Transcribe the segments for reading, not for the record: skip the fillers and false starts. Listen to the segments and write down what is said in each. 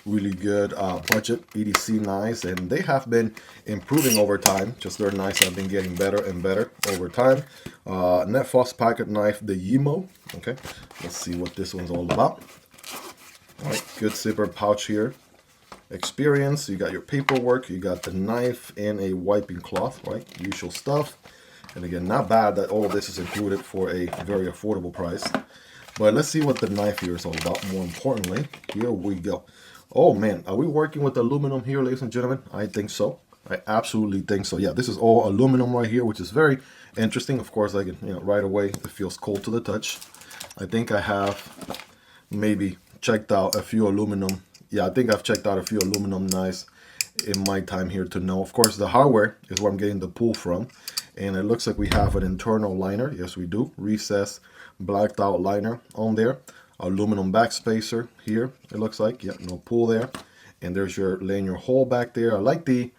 really good budget EDC knives, and they have been improving over time. Just their knives have been getting better and better over time. Nedfoss pocket knife, the YIMO. Okay, let's see what this one's all about. All right, good zipper pouch here. Experience, you got your paperwork, you got the knife and a wiping cloth, right? Usual stuff. And again, not bad that all of this is included for a very affordable price. But let's see what the knife here is all about. More importantly, here we go. Oh man, are we working with aluminum here, ladies and gentlemen? I think so. I absolutely think so. Yeah, this is all aluminum right here, which is very interesting. Of course, I can, right away, it feels cold to the touch. I think I have maybe checked out a few aluminum. Yeah, I think I've checked out a few aluminum knives in my time here to know. Of course, the hardware is where I'm getting the pull from. And it looks like we have an internal liner. Yes, we do. Recessed, blacked out liner on there. Aluminum backspacer here, it looks like. Yep, no pull there. And there's your lanyard hole back there. I like the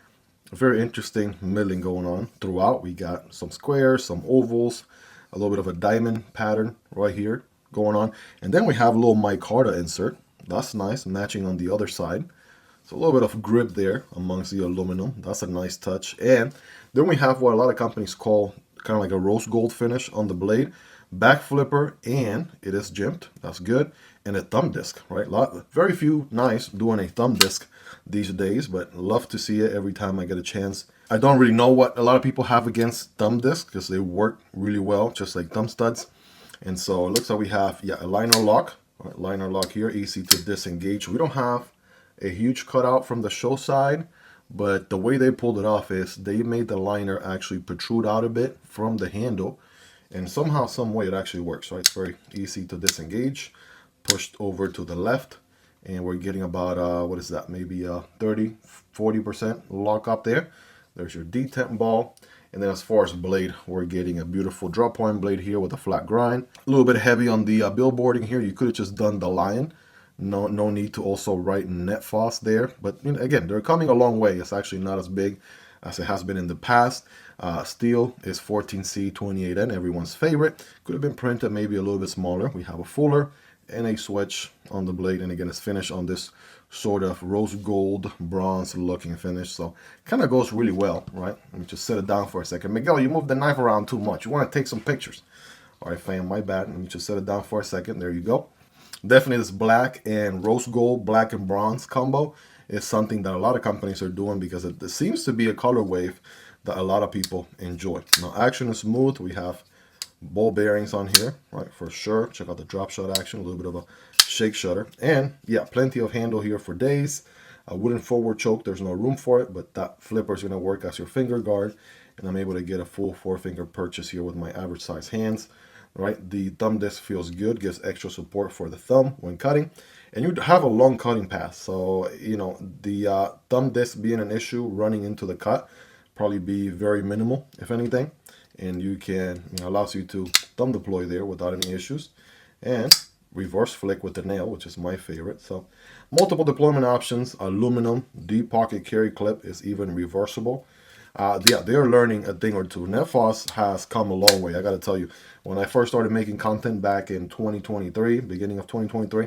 very interesting milling going on throughout. We got some squares, some ovals, a little bit of a diamond pattern right here going on. And then we have a little micarta insert. That's nice, matching on the other side. So a little bit of grip there amongst the aluminum. That's a nice touch. And then we have what a lot of companies call kind of like a rose gold finish on the blade. Back flipper, and it is jimped. That's good. And a thumb disc, right? Very few knives doing a thumb disc these days, but love to see it every time I get a chance. I don't really know what a lot of people have against thumb discs because they work really well, just like thumb studs. And so it looks like we have, yeah, a liner lock. Right, liner lock here, easy to disengage. We don't have a huge cutout from the show side, but the way they pulled it off is they made the liner actually protrude out a bit from the handle, and somehow, some way it actually works, right? It's very easy to disengage. Pushed over to the left, and we're getting about, what is that, maybe 30-40% lock up there. There's your detent ball. And then as far as blade, we're getting a beautiful drop point blade here with a flat grind. A little bit heavy on the billboarding here. You could have just done the lion. No need to also write Nedfoss there. But again, they're coming a long way. It's actually not as big as it has been in the past. Steel is 14C 28N, everyone's favorite. Could have been printed maybe a little bit smaller. We have a fuller and a switch on the blade. And again, it's finished on this sort of rose gold bronze looking finish, so kind of goes really well, right? Let me just set it down for a second. Miguel, you move the knife around too much. You want to take some pictures. All right, fam, my bad. Let me just set it down for a second. There you go. Definitely this black and rose gold, black and bronze combo is something that a lot of companies are doing because it seems to be a color wave that a lot of people enjoy. Now, action is smooth. We have ball bearings on here, right, for sure. Check out the drop shot action, a little bit of a shake shutter, and yeah, plenty of handle here for days. A wooden forward choke, there's no room for it, but that flipper is going to work as your finger guard, and I'm able to get a full 4-finger purchase here with my average size hands, right? The thumb disc feels good, gives extra support for the thumb when cutting, and you have a long cutting path, so the thumb disc being an issue running into the cut probably be very minimal, if anything, and you can, allows you to thumb deploy there without any issues. And reverse flick with the nail, which is my favorite. So multiple deployment options. Aluminum deep pocket carry clip is even reversible. Yeah, they're learning a thing or two. Nedfoss has come a long way. I got to tell you, when I first started making content back in 2023, beginning of 2023,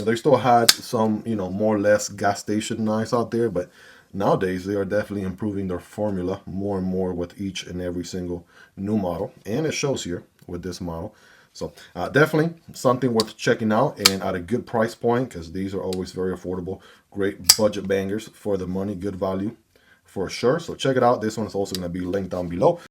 they still had some, more or less gas station knives out there, but nowadays they are definitely improving their formula more and more with each and every single new model, and it shows here with this model. So definitely something worth checking out, and at a good price point, because these are always very affordable. Great budget bangers for the money, good value for sure. So check it out. This one is also going to be linked down below.